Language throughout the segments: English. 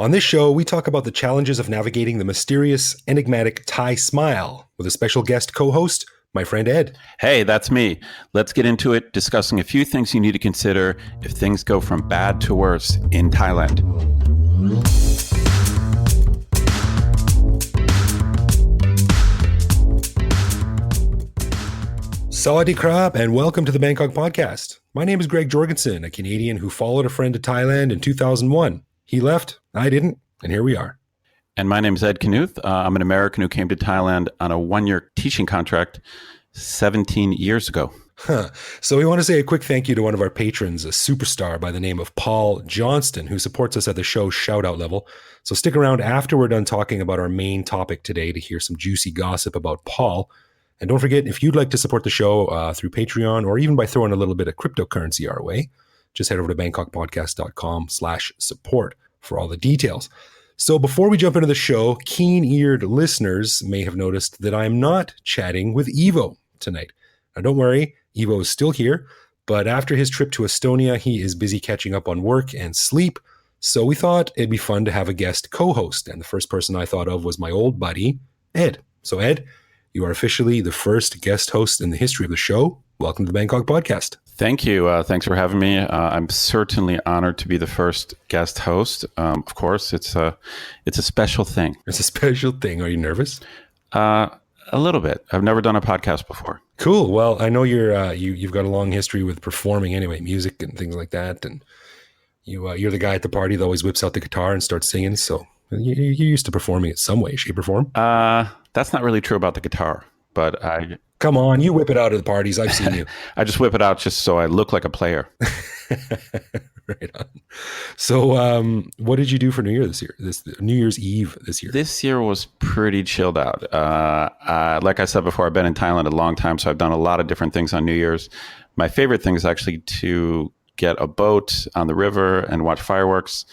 On this show, we talk about the challenges of navigating the mysterious, enigmatic Thai smile with a special guest co-host, my friend Ed. Hey, that's me. Let's get into it, discussing a few things you need to consider if things go from bad to worse in Thailand. Sawadee krap, and welcome to the Bangkok Podcast. My name is Greg Jorgensen, a Canadian who followed a friend to Thailand in 2001. He left, I didn't, and here we are. And my name is Ed Knuth. I'm an American who came to Thailand on a one-year teaching contract 17 years ago. So we want to say a quick thank you to one of our patrons, a superstar by the name of Paul Johnston, who supports us at the show's shout-out level. So stick around after we're done talking about our main topic today to hear some juicy gossip about Paul. And don't forget, if you'd like to support the show through Patreon or even by throwing a little bit of cryptocurrency our way, just head over to bangkokpodcast.com/support for all the details. So before we jump into the show, keen-eared listeners may have noticed that I'm not chatting with Evo tonight. Now don't worry, Evo is still here, but after his trip to Estonia, he is busy catching up on work and sleep. So we thought it'd be fun to have a guest co-host. And the first person I thought of was my old buddy, Ed. So Ed, you are officially the first guest host in the history of the show. Welcome to the Bangkok Podcast. Thank you. Thanks for having me. I'm certainly honored to be the first guest host. Of course, it's a special thing. It's a special thing. Are you nervous? A little bit. I've never done a podcast before. Cool. Well, I know you've got a long history with performing anyway, music and things like that. And you're the guy at the party that always whips out the guitar and starts singing. So you're used to performing in some way, shape, or form. That's not really true about the guitar, but Come on, you whip it out at the parties. I've seen you. I just whip it out just so I look like a player. Right on. So what did you do for New Year this year? New Year's Eve this year? This year was pretty chilled out. Like I said before, I've been in Thailand a long time, so I've done a lot of different things on New Year's. My favorite thing is actually to get a boat on the river and watch fireworks,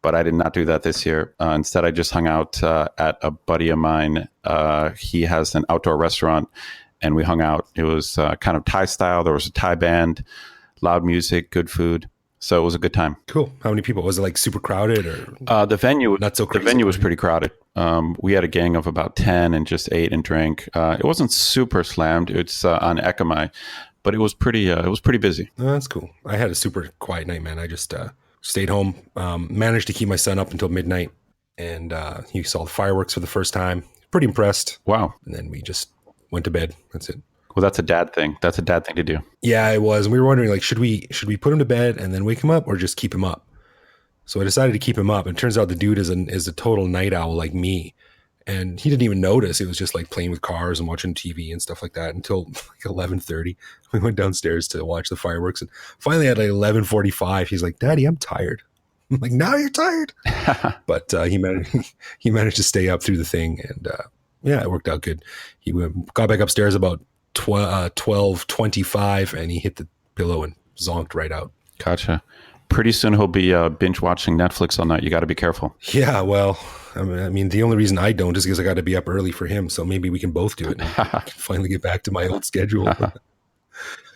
but I did not do that this year. Instead, I just hung out at a buddy of mine. He has an outdoor restaurant, and we hung out. It was kind of Thai style. There was a Thai band, loud music, good food. So it was a good time. Cool. How many people? Was it like super crowded or the venue? Not so crazy. The venue was pretty crowded. We had a gang of about 10 and just ate and drank. It wasn't super slammed. It's on Ekamai, but it was pretty busy. Oh, that's cool. I had a super quiet night, man. I just stayed home, managed to keep my son up until midnight, and he saw the fireworks for the first time. Pretty impressed. Wow. And then we just went to bed. That's it. Well, that's a dad thing. That's a dad thing to do. Yeah, it was. And we were wondering, like, should we put him to bed and then wake him up, or just keep him up? So I decided to keep him up. And it turns out the dude is a total night owl like me. And he didn't even notice. It was just like playing with cars and watching TV and stuff like that until like 11:30. We went downstairs to watch the fireworks. And finally at like 11:45, he's like, "Daddy, I'm tired." I'm like, "Now you're tired." But he managed to stay up through the thing. And yeah, it worked out good. He got back upstairs about 12:25, and he hit the pillow and zonked right out. Gotcha. Pretty soon he'll be binge watching Netflix all night. You got to be careful. Yeah, well, I mean, the only reason I don't is because I got to be up early for him. So maybe we can both do it. And I can finally get back to my old schedule.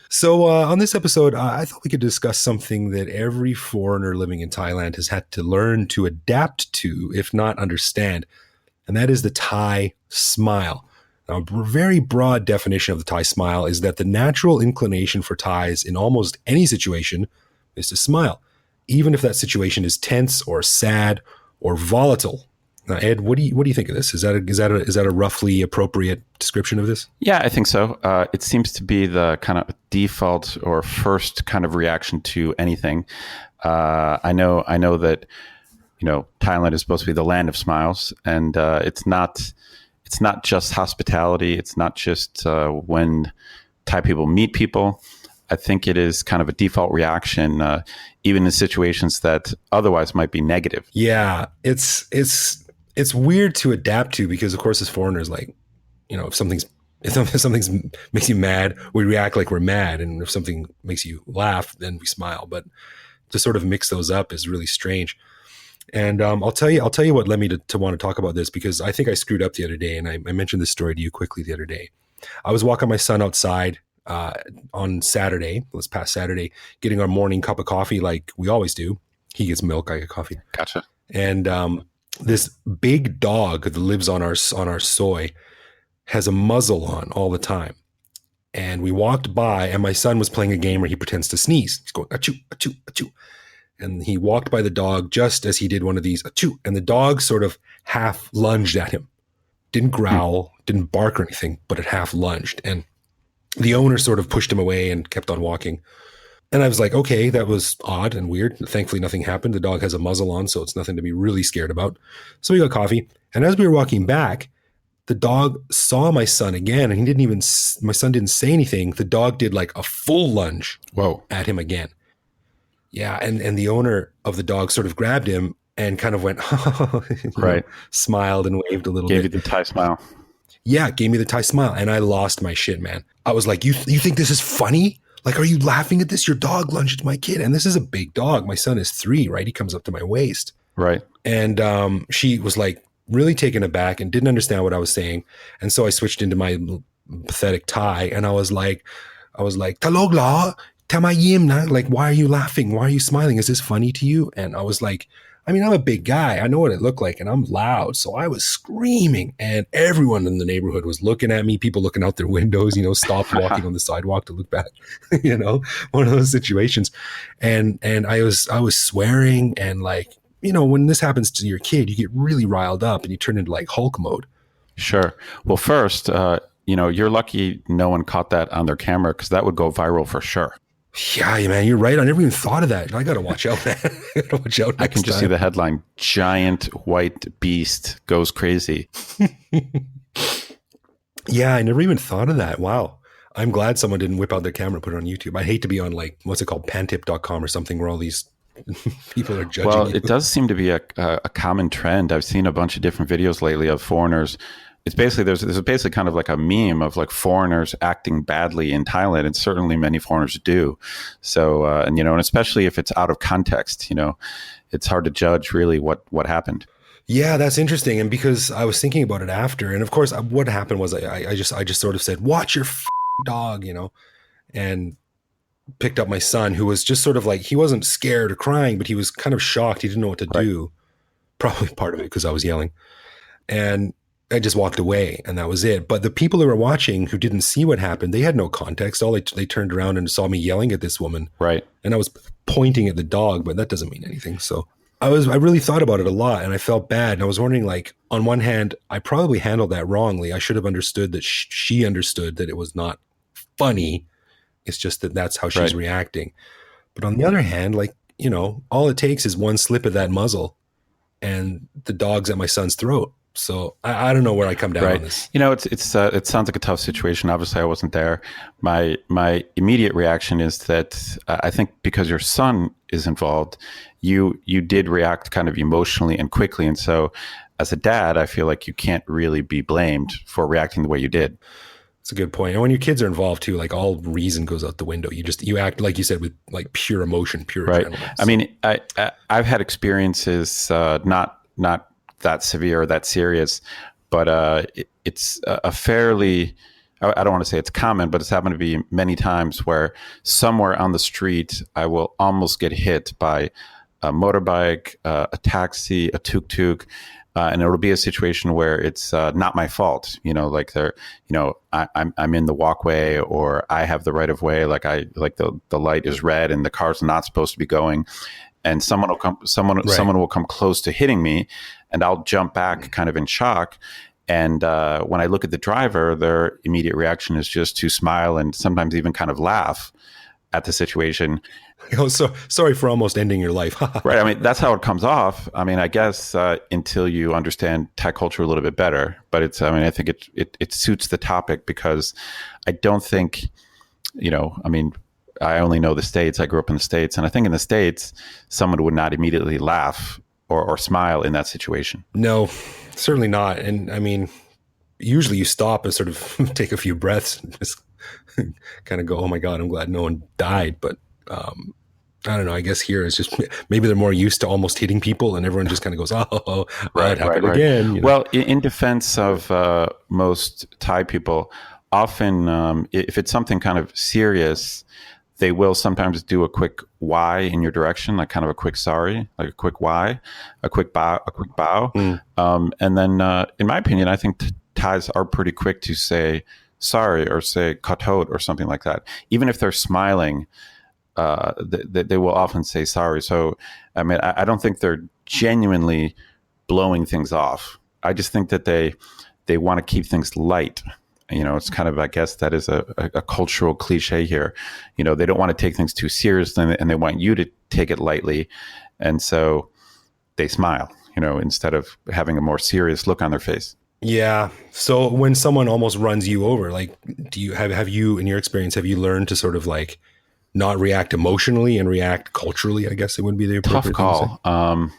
So on this episode, I thought we could discuss something that every foreigner living in Thailand has had to learn to adapt to, if not understand, and that is the Thai smile. Now, a very broad definition of the Thai smile is that the natural inclination for Thais in almost any situation is to smile, even if that situation is tense or sad or volatile. Now, Ed, what do you think of this? Is that a roughly appropriate description of this? Yeah, I think so. It seems to be the kind of default or first kind of reaction to anything. I know that Thailand is supposed to be the land of smiles, and it's not just hospitality. It's not just when Thai people meet people. I think it is kind of a default reaction, even in situations that otherwise might be negative. Yeah, it's weird to adapt to because, of course, as foreigners, like, if something makes you mad, we react like we're mad, and if something makes you laugh, then we smile. But to sort of mix those up is really strange. And I'll tell you what led me to want to talk about this, because I think I screwed up the other day, and I mentioned this story to you quickly the other day. I was walking my son outside on Saturday, this past Saturday, getting our morning cup of coffee like we always do. He gets milk, I get coffee. Gotcha. And this big dog that lives on our soy has a muzzle on all the time. And we walked by, and my son was playing a game where he pretends to sneeze. He's going achoo, achoo, achoo. And he walked by the dog just as he did one of these achoo. And the dog sort of half lunged at him. Didn't growl, didn't bark or anything, but it half lunged. And the owner sort of pushed him away and kept on walking. And I was like, okay, that was odd and weird. Thankfully, nothing happened. The dog has a muzzle on, so it's nothing to be really scared about. So we got coffee. And as we were walking back, the dog saw my son again, and my son didn't say anything. The dog did like a full lunge at him again. Yeah. And the owner of the dog sort of grabbed him and kind of went, smiled and waved a little bit. Gave you the Thai smile. Yeah, gave me the Thai smile. And I lost my shit, man. I was like, you think this is funny? Like, are you laughing at this? Your dog lunged at my kid. And this is a big dog. My son is 3, right? He comes up to my waist. Right. And she was like really taken aback and didn't understand what I was saying. And so I switched into my pathetic Thai. And I was like, Talog la, tamayim na. Like, why are you laughing? Why are you smiling? Is this funny to you? And I was like, I mean, I'm a big guy. I know what it looked like, and I'm loud. So I was screaming, and everyone in the neighborhood was looking at me. People looking out their windows, stopped walking on the sidewalk to look back, one of those situations. And I was swearing, and like, when this happens to your kid, you get really riled up and you turn into like Hulk mode. Sure. Well, first, you're lucky no one caught that on their camera, because that would go viral for sure. Yeah, man, you're right. I never even thought of that. I got to watch out, man. I got to watch out. I can just see the headline: "Giant white beast goes crazy." Yeah, I never even thought of that. Wow. I'm glad someone didn't whip out their camera and put it on YouTube. I hate to be on like, what's it called, pantip.com or something, where all these people are judging. Well, you. It does seem to be a common trend. I've seen a bunch of different videos lately of foreigners. It's basically, there's basically kind of like a meme of like foreigners acting badly in Thailand, and certainly many foreigners do. So, and especially if it's out of context, it's hard to judge really what happened. Yeah, that's interesting. And because I was thinking about it after, and of course, what happened was I just sort of said, "Watch your dog," and picked up my son, who was just sort of like, he wasn't scared or crying, but he was kind of shocked. He didn't know what to do. Probably part of it because I was yelling. And I just walked away, and that was it. But the people who were watching who didn't see what happened, they had no context. They turned around and saw me yelling at this woman. Right. And I was pointing at the dog, but that doesn't mean anything. So I really thought about it a lot, and I felt bad. And I was wondering, like, on one hand, I probably handled that wrongly. I should have understood that she understood that it was not funny. It's just that that's how she's reacting. But on the other hand, like, all it takes is one slip of that muzzle and the dog's at my son's throat. So I don't know where I come down on this. It sounds like a tough situation. Obviously, I wasn't there. My immediate reaction is that I think because your son is involved, you did react kind of emotionally and quickly. And so as a dad, I feel like you can't really be blamed for reacting the way you did. That's a good point. And when your kids are involved too, like all reason goes out the window. You act, like you said, with like pure emotion, pure adrenaline. So. I mean, I've had experiences, not that severe or that serious, but it's a fairly, I don't want to say it's common, but it's happened to be many times where somewhere on the street, I will almost get hit by a motorbike, a taxi, a tuk-tuk, and it'll be a situation where it's not my fault. Like I'm in the walkway, or I have the right of way. Like the light is red and the car's not supposed to be going. And someone will come close to hitting me, and I'll jump back kind of in shock. And when I look at the driver, their immediate reaction is just to smile and sometimes even kind of laugh at the situation. Oh, so sorry for almost ending your life. Right. I mean, that's how it comes off. I mean, I guess until you understand Thai culture a little bit better. But I think it suits the topic, because I don't think, I only know the States. I grew up in the States. And I think in the States, someone would not immediately laugh or smile in that situation. No, certainly not. And I mean, usually you stop and sort of take a few breaths and just kind of go, oh my God, I'm glad no one died. But I don't know. I guess here it's just, maybe they're more used to almost hitting people, and everyone just kind of goes, oh, that happened again. Well, in defense of most Thai people, often if it's something kind of serious, they will sometimes do a quick Y in your direction, like kind of a quick sorry, like a quick Y, a quick bow. Mm. And then, in my opinion, I think Thais are pretty quick to say sorry or say katot or something like that. Even if they're smiling, they will often say sorry. So, I mean, I don't think they're genuinely blowing things off. I just think that they want to keep things light. It's kind of, I guess that is a cultural cliche here. They don't want to take things too seriously, and they want you to take it lightly. And so they smile, instead of having a more serious look on their face. Yeah. So when someone almost runs you over, like, do you have you, in your experience, have you learned to sort of like not react emotionally and react culturally? I guess it would be the Tough appropriate thing to say. call.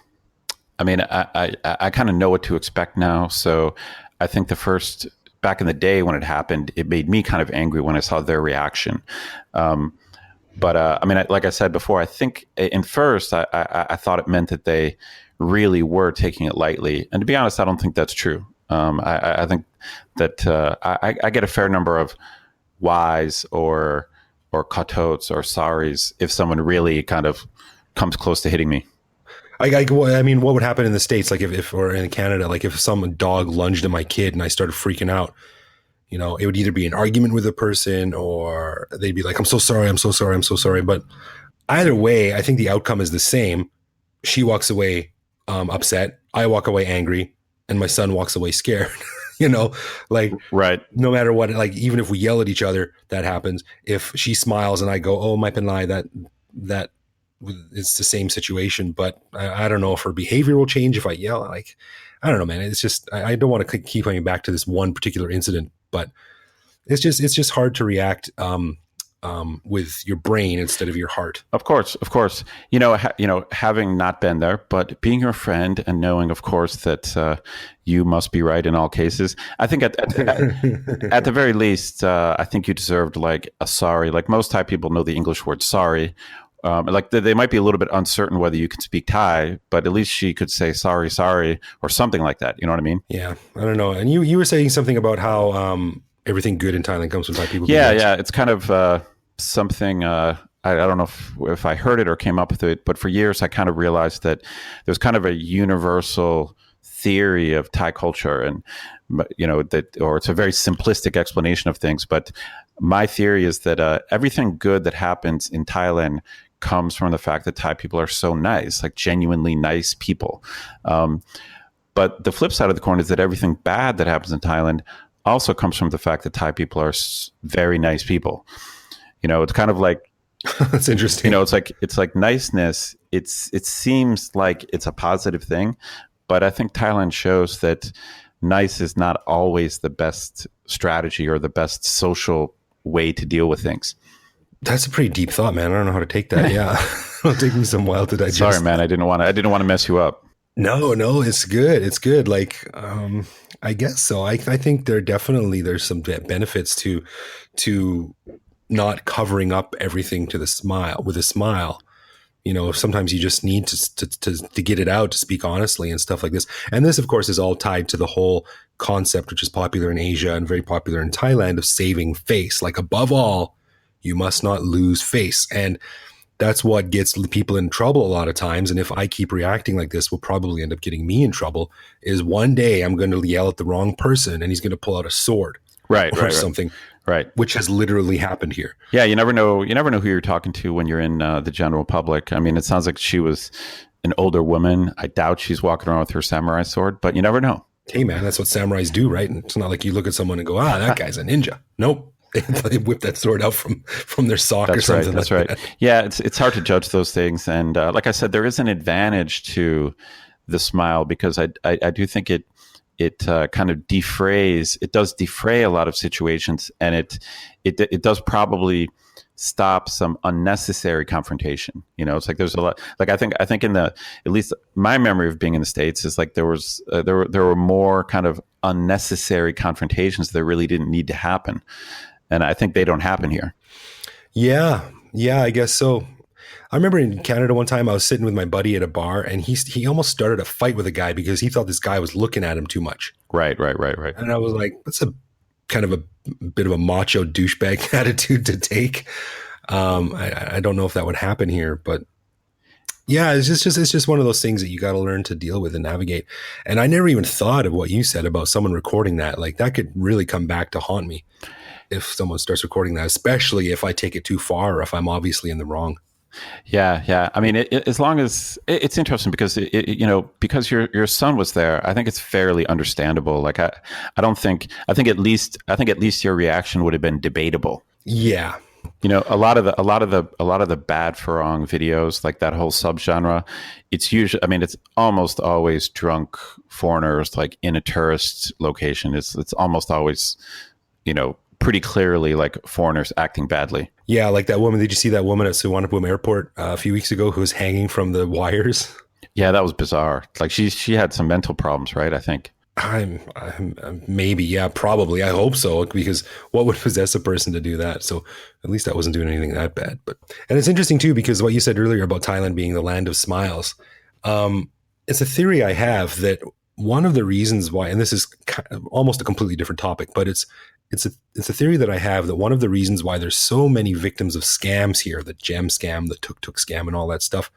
I mean, I kind of know what to expect now. So I think back in the day when it happened, it made me kind of angry when I saw their reaction. But I mean, like I said before, I think in first, I thought it meant that they really were taking it lightly. And to be honest, I don't think that's true. I think that I get a fair number of whys or katots or sorries if someone really kind of comes close to hitting me. I mean, what would happen in the States, like if or in Canada, like if some dog lunged at my kid and I started freaking out, it would either be an argument with a person or they'd be like, I'm so sorry, I'm so sorry, I'm so sorry. But either way, I think the outcome is the same. She walks away upset. I walk away angry, and my son walks away scared. Like, Right. no matter what, like even if we yell at each other, that happens. If she smiles and I go, oh, my penai, that it's the same situation. But I don't know if her behavior will change if I yell. Like, I don't know, man. It's just I don't want to keep coming back to this one particular incident, but it's just hard to react with your brain instead of your heart. Of course. Having not been there, but being your friend and knowing, of course, that you must be right in all cases. I think at the very least, I think you deserved like a sorry. Like most Thai people know the English word sorry. Like they might be a little bit uncertain whether you can speak Thai, but at least she could say sorry, or something like that. You know what I mean? Yeah, I don't know. And you were saying something about how everything good in Thailand comes from Thai people. Yeah. It's kind of something. I don't know if I heard it or came up with it, but for years I kind of realized that there's kind of a universal theory of Thai culture, and or it's a very simplistic explanation of things. But my theory is that everything good that happens in Thailand comes from the fact that Thai people are so nice, like genuinely nice people. But the flip side of the coin is that everything bad that happens in Thailand also comes from the fact that Thai people are very nice people. It's kind of like, that's interesting. It's like niceness. It seems like it's a positive thing, but I think Thailand shows that nice is not always the best strategy or the best social way to deal with things. That's a pretty deep thought, man. I don't know how to take that. Yeah. It'll take me some while to digest. Sorry, man. I didn't want to mess you up. No, it's good. It's good. Like, I guess so. I think there's some benefits to not covering up everything with a smile. Sometimes you just need to get it out, to speak honestly and stuff like this. And this, of course, is all tied to the whole concept, which is popular in Asia and very popular in Thailand, of saving face. Like, above all, you must not lose face. And that's what gets people in trouble a lot of times. And if I keep reacting like this, will probably end up getting me in trouble. Is one day I'm going to yell at the wrong person and he's going to pull out a sword, or something. Right. Which has literally happened here. Yeah. You never know who you're talking to when you're in the general public. I mean, it sounds like she was an older woman. I doubt she's walking around with her samurai sword, but you never know. Hey man, that's what samurais do, right? And it's not like you look at someone and go, that guy's a ninja. Nope. They whip that sword out from their sock or something. That's right. That. Yeah, it's hard to judge those things. And like I said, there is an advantage to the smile, because I do think it kind of does defray a lot of situations, and it does probably stop some unnecessary confrontation. It's like there's a lot. Like I think in at least my memory of being in the States is like there were more kind of unnecessary confrontations that really didn't need to happen, and I think they don't happen here. Yeah, I guess so. I remember in Canada one time I was sitting with my buddy at a bar, and he almost started a fight with a guy because he thought this guy was looking at him too much. Right. And I was like, that's a kind of a bit of a macho douchebag attitude to take. I don't know if that would happen here, but yeah, it's just one of those things that you got to learn to deal with and navigate. And I never even thought of what you said about someone recording that. Like that could really come back to haunt me if someone starts recording that, especially if I take it too far or if I'm obviously in the wrong. Yeah, yeah. I mean, as long as it's interesting because because your son was there, I think it's fairly understandable. Like I don't think I think at least your reaction would have been debatable. Yeah. A lot of the bad Farong videos, like that whole subgenre, it's usually, I mean, it's almost always drunk foreigners, like in a tourist location. It's almost always, pretty clearly like foreigners acting badly. Yeah, like that woman. Did you see that woman at Suvarnapur Airport a few weeks ago who was hanging from the wires? Yeah, that was bizarre. Like she had some mental problems, right? I think. Maybe, yeah, probably. I hope so, because what would possess a person to do that? So at least I wasn't doing anything that bad. But and it's interesting too because what you said earlier about Thailand being the land of smiles. It's a theory I have that one of the reasons why, and this is kind of almost a completely different topic, but it's a theory that I have that one of the reasons why there's so many victims of scams here, the gem scam, the tuk tuk scam, and all that stuff,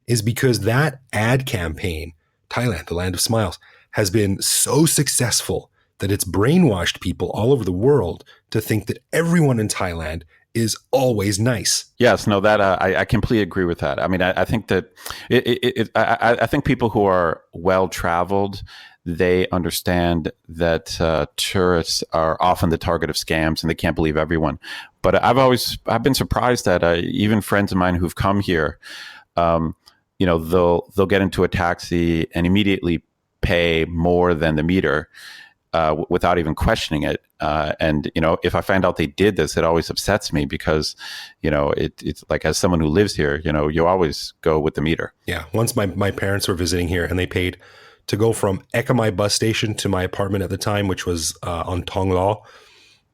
is because that ad campaign, Thailand, the land of smiles, has been so successful that it's brainwashed people all over the world to think that everyone in Thailand is always nice. Yes, no, that I completely agree with that. I mean, I think that I think people who are well traveled, they understand that tourists are often the target of scams, and they can't believe everyone. But I've been surprised that even friends of mine who've come here, they'll get into a taxi and immediately pay more than the meter without even questioning it. And if I find out they did this, it always upsets me because it's like, as someone who lives here, you always go with the meter. Yeah. Once my parents were visiting here and they paid to go from Ekamai bus station to my apartment at the time, which was on Tong Lo,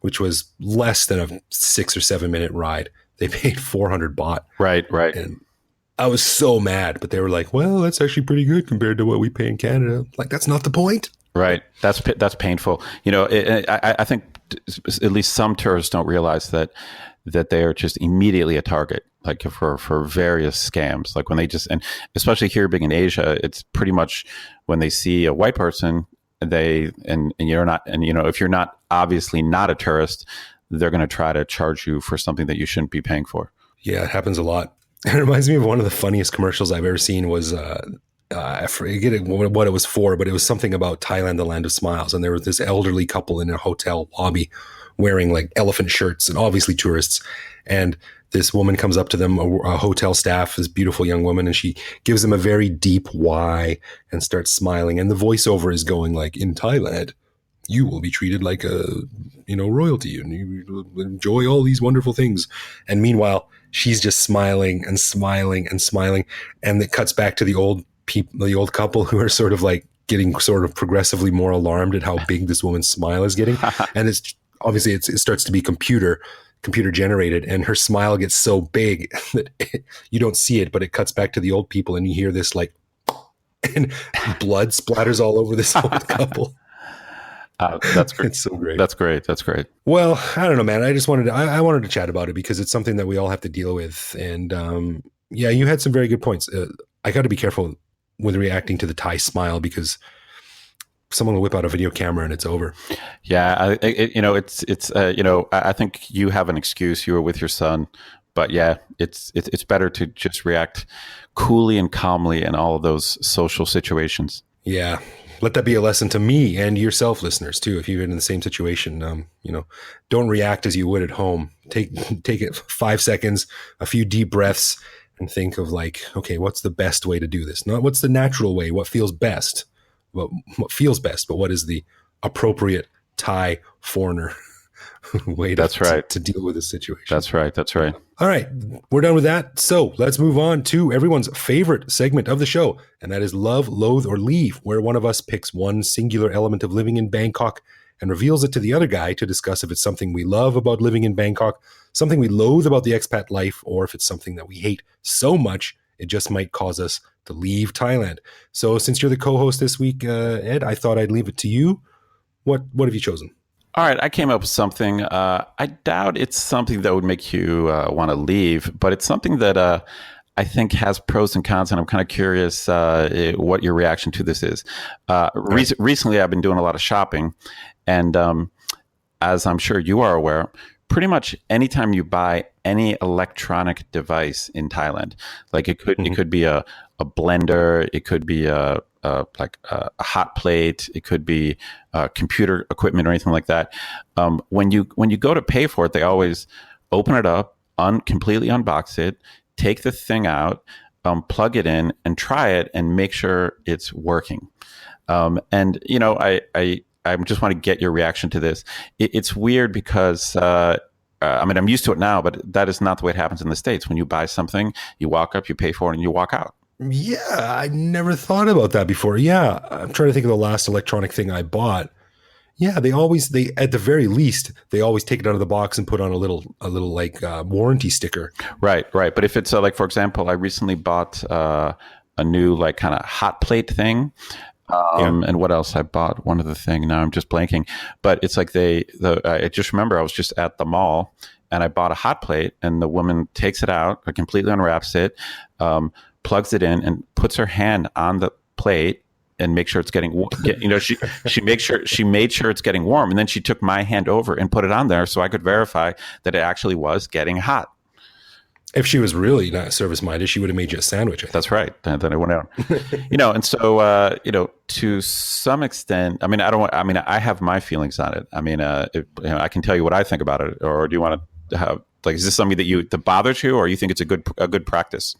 which was less than a 6 or 7 minute ride. They paid 400 baht. Right. And I was so mad, but they were like, well, that's actually pretty good compared to what we pay in Canada. Like, that's not the point. Right. That's painful. I think at least some tourists don't realize that they are just immediately a target, like for various scams. Like when they and especially here being in Asia, it's pretty much when they see a white person, and you're not, and if you're not obviously not a tourist, they're going to try to charge you for something that you shouldn't be paying for. Yeah, it happens a lot. It reminds me of one of the funniest commercials I've ever seen was, I forget what it was for, but it was something about Thailand, the land of smiles. And there was this elderly couple in a hotel lobby wearing like elephant shirts and obviously tourists. And this woman comes up to them, a hotel staff, this beautiful young woman, and she gives them a very deep why and starts smiling. And the voiceover is going like, in Thailand, you will be treated like a, royalty, and you will enjoy all these wonderful things. And meanwhile, she's just smiling and smiling and smiling. And it cuts back to the old couple who are sort of like getting sort of progressively more alarmed at how big this woman's smile is getting. And it's obviously it starts to be computer generated, and her smile gets so big that you don't see it, but it cuts back to the old people and you hear this like, and blood splatters all over this old couple. That's great. It's so great. That's great. That's great. Well, I don't know, man. I just I wanted to chat about it because it's something that we all have to deal with. And yeah, you had some very good points. I got to be careful with reacting to the Thai smile because someone will whip out a video camera and it's over. Yeah, I think you have an excuse. You were with your son, but yeah, it's better to just react coolly and calmly in all of those social situations. Yeah. Let that be a lesson to me and yourself, listeners, too. If you've been in the same situation, don't react as you would at home. Take it 5 seconds, a few deep breaths, and think of like, okay, what's the best way to do this? Not what's the natural way, what feels best, but what is the appropriate Thai foreigner way to deal with this situation. That's right. All right, we're done with that. So let's move on to everyone's favorite segment of the show, and that is Love, Loathe, or Leave, where one of us picks one singular element of living in Bangkok and reveals it to the other guy to discuss if it's something we love about living in Bangkok, something we loathe about the expat life, or if it's something that we hate so much it just might cause us to leave Thailand. So since you're the co-host this week, Ed, I thought I'd leave it to you. What have you chosen? All right, I came up with something. I doubt it's something that would make you want to leave, but it's something that I think has pros and cons, and I'm kind of curious what your reaction to this is. All right. Recently, I've been doing a lot of shopping, and as I'm sure you are aware, pretty much anytime you buy any electronic device in Thailand, like it Mhm. could be a blender, it could be a hot plate, it could be computer equipment or anything like that. When you go to pay for it, they always open it up, completely unbox it, take the thing out, plug it in, and try it, and make sure it's working. And I just want to get your reaction to this. It's weird because I mean, I'm used to it now, but that is not the way it happens in the States. When you buy something, you walk up, you pay for it, and you walk out. Yeah, I never thought about that before. Yeah, I'm trying to think of the last electronic thing I bought. Yeah, they at the very least they always take it out of the box and put on a little like warranty sticker. Right, right. But if it's like, for example, I recently bought a new like kind of hot plate thing. Yeah. And what else I bought? One other thing. Now I'm just blanking. But it's like I just remember I was just at the mall and I bought a hot plate, and the woman takes it out, completely unwraps it, plugs it in, and puts her hand on the plate and make sure it's she made sure it's getting warm, and then she took my hand over and put it on there so I could verify that it actually was getting hot. If she was really not service minded, she would have made you a sandwich, I think. That's right. And then it went out. And so to some extent, I mean, I mean, I have my feelings on it. I mean, I can tell you what I think about it. Or do you want to have like, is this something that bothers you, or you think it's a good practice?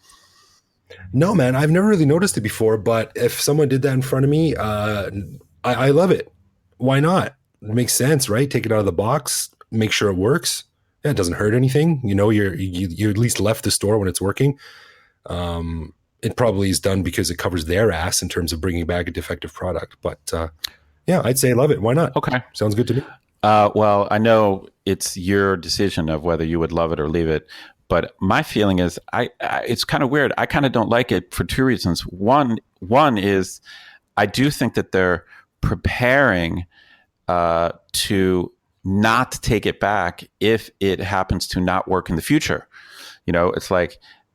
No, man, I've never really noticed it before. But if someone did that in front of me, I love it. Why not? It makes sense, right? Take it out of the box, make sure it works. Yeah, it doesn't hurt anything. You know, you at least left the store when it's working. It probably is done because it covers their ass in terms of bringing back a defective product. But yeah, I'd say love it. Why not? Okay. Sounds good to me. Well, I know it's your decision of whether you would love it or leave it, but my feeling is, it's kind of weird. I kind of don't like it for two reasons. One is I do think that they're preparing to not take it back if it happens to not work in the future.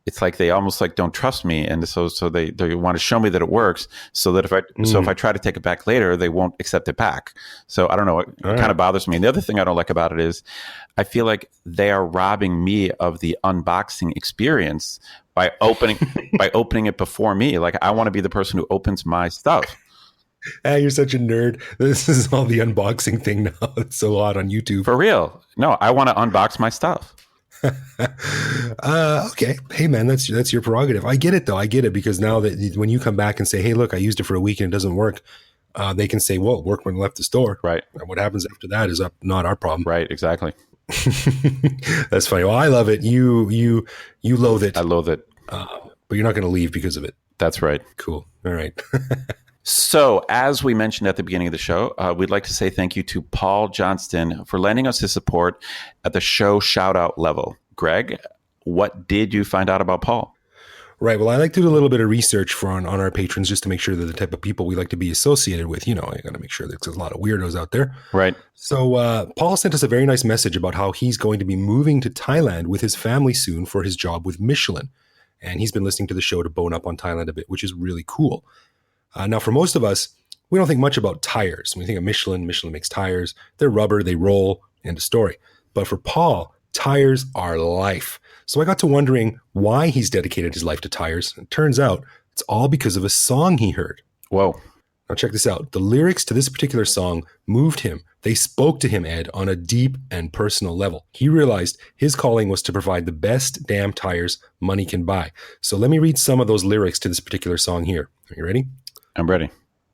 It's like they almost like don't trust me, and so they want to show me that it works, so that if I try to take it back later, they won't accept it back. So I don't know, it All kind right. of bothers me. And the other thing I don't like about it is I feel like they are robbing me of the unboxing experience by opening it before me. Like, I want to be the person who opens my stuff. Ah, you're such a nerd. This is all the unboxing thing now. It's so hot on YouTube. For real. No, I want to unbox my stuff. Okay. Hey, man, that's your prerogative. I get it, though. I get it because now that when you come back and say, "Hey, look, I used it for a week and it doesn't work," they can say, "Well, it worked when it left the store." Right. And what happens after that is not our problem. Right. Exactly. That's funny. Well, I love it. You loathe it, I loathe it. but you're not going to leave because of it. That's right. Cool. All right. So, as we mentioned at the beginning of the show, we'd like to say thank you to Paul Johnston for lending us his support at the show shout out level. Greg, what did you find out about Paul? Right. Well, I like to do a little bit of research on our patrons just to make sure that the type of people we like to be associated with. I got to make sure there's a lot of weirdos out there. Right. So Paul sent us a very nice message about how he's going to be moving to Thailand with his family soon for his job with Michelin. And he's been listening to the show to bone up on Thailand a bit, which is really cool. Now, for most of us, we don't think much about tires. When we think of Michelin makes tires. They're rubber, they roll, end of story. But for Paul, tires are life. So I got to wondering why he's dedicated his life to tires. It turns out it's all because of a song he heard. Whoa. Now check this out. The lyrics to this particular song moved him. They spoke to him, Ed, on a deep and personal level. He realized his calling was to provide the best damn tires money can buy. So let me read some of those lyrics to this particular song here. Are you ready? I'm ready.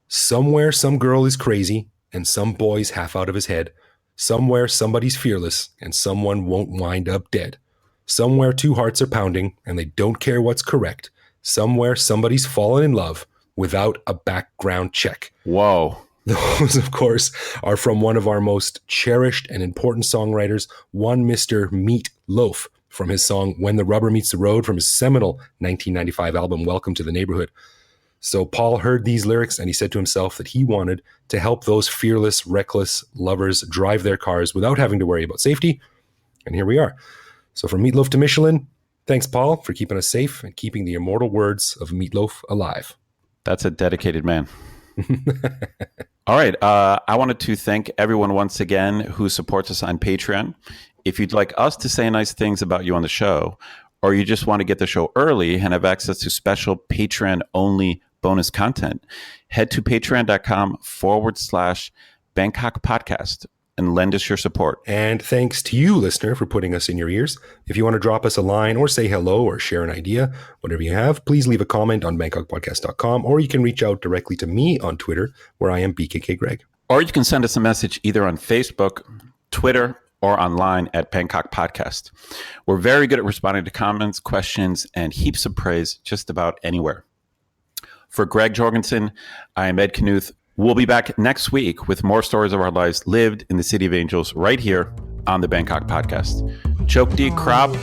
Somewhere some girl is crazy and some boy's half out of his head. Somewhere somebody's fearless and someone won't wind up dead. Somewhere two hearts are pounding and they don't care what's correct. Somewhere somebody's fallen in love without a background check. Whoa. Those, of course, are from one of our most cherished and important songwriters, one Mr. Meat Loaf, from his song When the Rubber Meets the Road from his seminal 1995 album Welcome to the Neighborhood. So Paul heard these lyrics and he said to himself that he wanted to help those fearless, reckless lovers drive their cars without having to worry about safety. And here we are. So from Meatloaf to Michelin, thanks, Paul, for keeping us safe and keeping the immortal words of Meatloaf alive. That's a dedicated man. All right. I wanted to thank everyone once again who supports us on Patreon. If you'd like us to say nice things about you on the show, or you just want to get the show early and have access to special Patreon-only bonus content, head to patreon.com/Bangkok Podcast and lend us your support. And thanks to you, listener, for putting us in your ears. If you want to drop us a line or say hello or share an idea, whatever you have, please leave a comment on BangkokPodcast.com, or you can reach out directly to me on Twitter, where I am BKK Greg. Or you can send us a message either on Facebook, Twitter, or online at Bangkok Podcast. We're very good at responding to comments, questions, and heaps of praise just about anywhere. For Greg Jorgensen, I am Ed Knuth. We'll be back next week with more stories of our lives lived in the City of Angels right here on the Bangkok Podcast. Chokdi Krab.